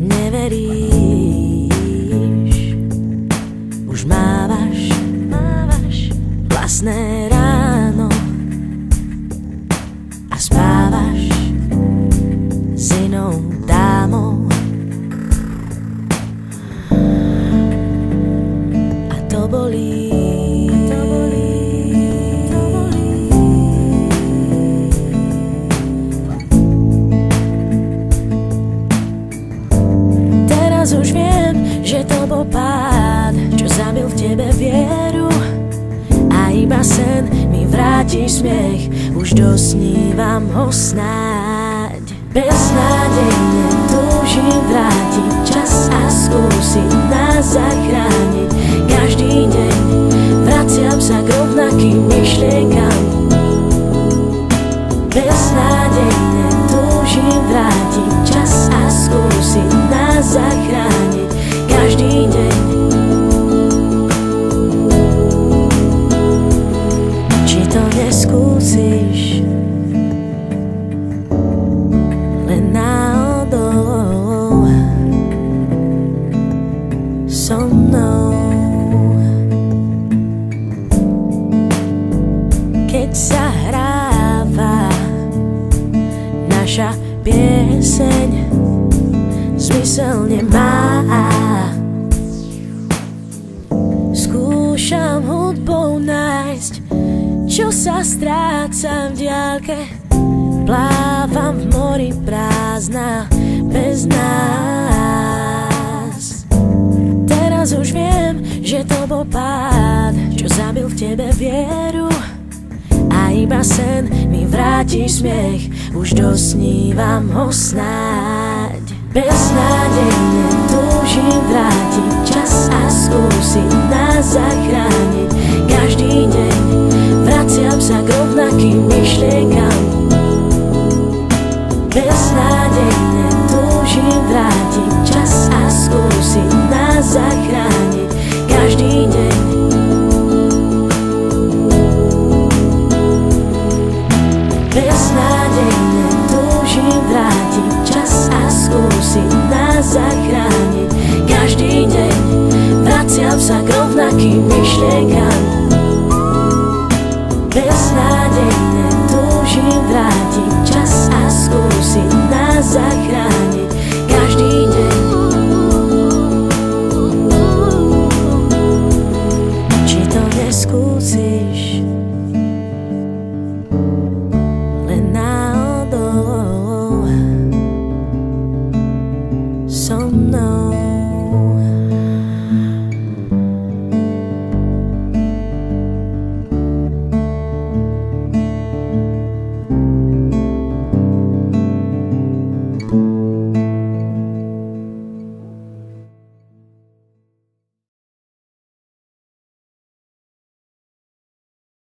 neveríš, už mávaš vlastné ráno a spávaš s inou dámou. A to bolí. Teraz už viem, že to bol pád, čo zabil v tebe vieru. A iba sen mi vráti smiech, už dosnívam ho snáď. Beznádejne túžim vrátiť čas a skúsiť nás zachrániť. Každý deň vraciam sa k rovnakým myšlienkam. Beznádejne túžim vrátiť čas a skúsiť nás zachrániť. Každý deň. Či to neskúsiš len náhodou so mnou, keď sa hráva naša pieseň, zmysel nemá. Skúšam hudbou nájsť, čo sa stráca v diaľke. Plávam v mori prázdna bez nás. Teraz už viem, že to bol pád, čo zabil v tebe vieru. A iba sen mi vráti smiech, už dosnívam ho snáď. Beznádejne túžim vrátiť čas a skúsiť nás zachrániť. Každý deň vraciam sa k rovnakým myšlienkam. Beznádejne túžim vrátiť čas a skúsiť nás zachrániť. Každý deň. Beznádejne túžim vrátiť čas a skúsiť nás zachrániť. Každý deň vraciam sa k rovnakým myšlienkam. Beznádejne túžim vrátiť čas a skúsiť nás zachrániť. Každý deň. Či to neskúsiš len náhodou so mnou.